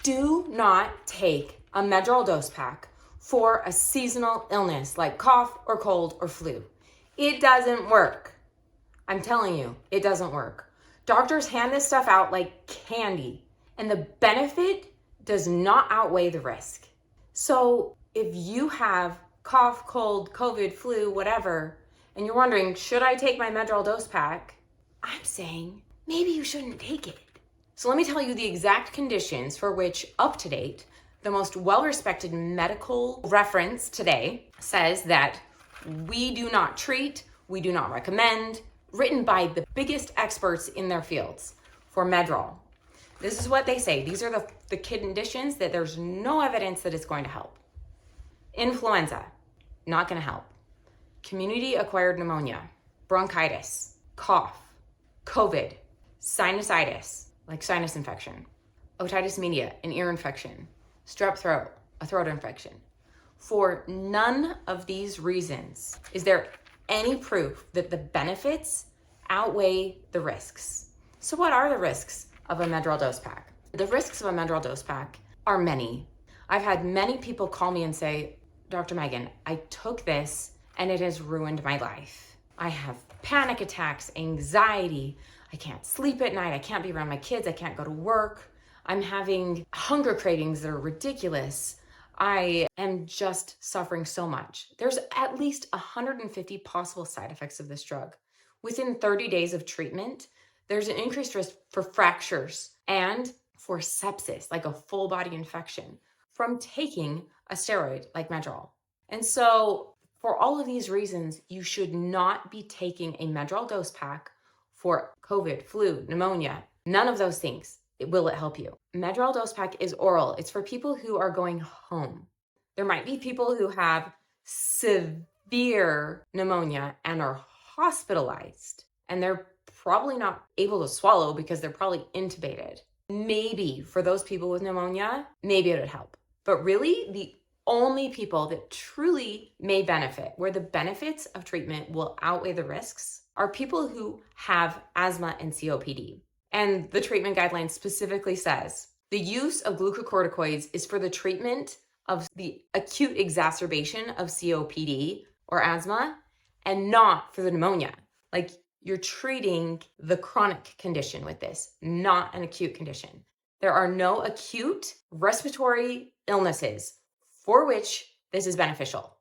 Do not take a Medrol dose pack for a seasonal illness like cough or cold or flu. It doesn't work. I'm telling you, it doesn't work. Doctors hand this stuff out like candy, and the benefit does not outweigh the risk. So if you have cough, cold, COVID, flu, whatever, and you're wondering, should I take my Medrol dose pack? I'm saying maybe you shouldn't take it. So let me tell you the exact conditions for which, up to date, the most well-respected medical reference today says that we do not treat, we do not recommend, written by the biggest experts in their fields for Medrol. This is what they say. These are the conditions that there's no evidence that it's going to help. Influenza, not going to help. Community-acquired pneumonia, bronchitis, cough, COVID, sinusitis, like sinus infection, otitis media, an ear infection, strep throat, a throat infection. For none of these reasons is there any proof that the benefits outweigh the risks. So what are the risks of a Medrol dose pack? The risks of a Medrol dose pack are many. I've had many people call me and say, Dr. Megan, I took this and it has ruined my life. I have panic attacks, anxiety, I can't sleep at night, I can't be around my kids, I can't go to work, I'm having hunger cravings that are ridiculous. I am just suffering so much. There's at least 150 possible side effects of this drug. Within 30 days of treatment, there's an increased risk for fractures and for sepsis, like a full body infection, from taking a steroid like Medrol. And so for all of these reasons, you should not be taking a Medrol dose pack for COVID, flu, pneumonia, none of those things. Will it help you? Medrol dose pack is oral. It's for people who are going home. There might be people who have severe pneumonia and are hospitalized, and they're probably not able to swallow because they're probably intubated. Maybe for those people with pneumonia, maybe it would help. But really, the only people that truly may benefit, where the benefits of treatment will outweigh the risks, are people who have asthma and COPD. And the treatment guideline specifically says the use of glucocorticoids is for the treatment of the acute exacerbation of COPD or asthma and not for the pneumonia. Like, you're treating the chronic condition with this, not an acute condition. There are no acute respiratory illnesses for which this is beneficial,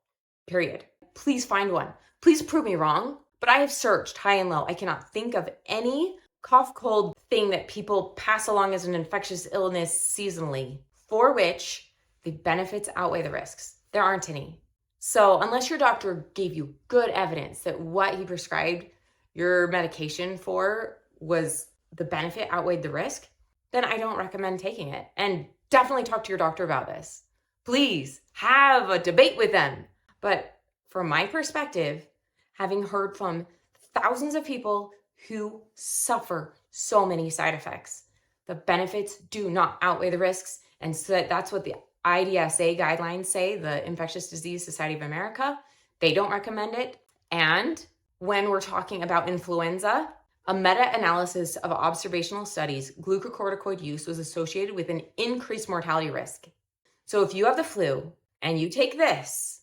period. Please find one. Please prove me wrong, but I have searched high and low. I cannot think of any cough, cold thing that people pass along as an infectious illness seasonally for which the benefits outweigh the risks. There aren't any. So unless your doctor gave you good evidence that what he prescribed your medication for was the benefit outweighed the risk, then I don't recommend taking it. And definitely talk to your doctor about this. Please have a debate with them. But from my perspective, having heard from thousands of people who suffer so many side effects, the benefits do not outweigh the risks. And so that's what the IDSA guidelines say, the Infectious Disease Society of America. They don't recommend it. And when we're talking about influenza, a meta-analysis of observational studies, glucocorticoid use was associated with an increased mortality risk. So if you have the flu and you take this,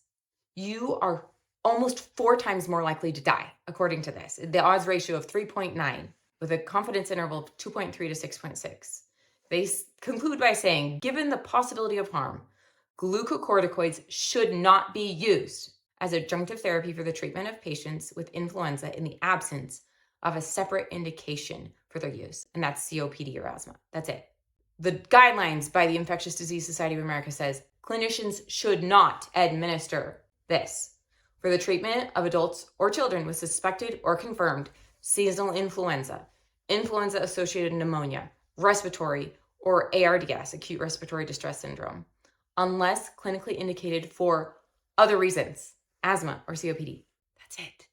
you are almost 4 times more likely to die, according to this. The odds ratio of 3.9 with a confidence interval of 2.3 to 6.6. They conclude by saying, given the possibility of harm, glucocorticoids should not be used as adjunctive therapy for the treatment of patients with influenza in the absence of a separate indication for their use, and that's COPD or asthma. That's it. The guidelines by the Infectious Disease Society of America says clinicians should not administer this for the treatment of adults or children with suspected or confirmed seasonal influenza, influenza-associated pneumonia, respiratory, or ARDS, acute respiratory distress syndrome, unless clinically indicated for other reasons, asthma or COPD. That's it.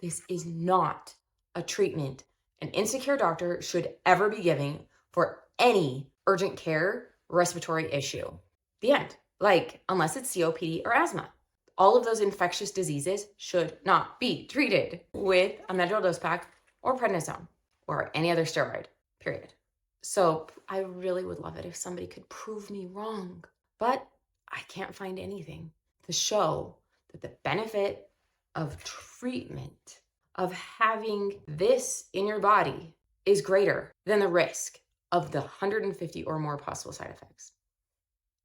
This is not a treatment an insecure doctor should ever be giving for any urgent care respiratory issue. The end. Like, unless it's COPD or asthma. All of those infectious diseases should not be treated with a Medrol dose pack or prednisone or any other steroid, period. So I really would love it if somebody could prove me wrong, but I can't find anything to show that the benefit of treatment, of having this in your body, is greater than the risk of the 150 or more possible side effects.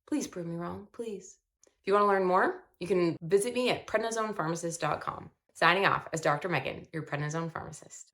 Please prove me wrong, please. If you want to learn more, you can visit me at prednisonepharmacist.com. Signing off as Dr. Megan, your prednisone pharmacist.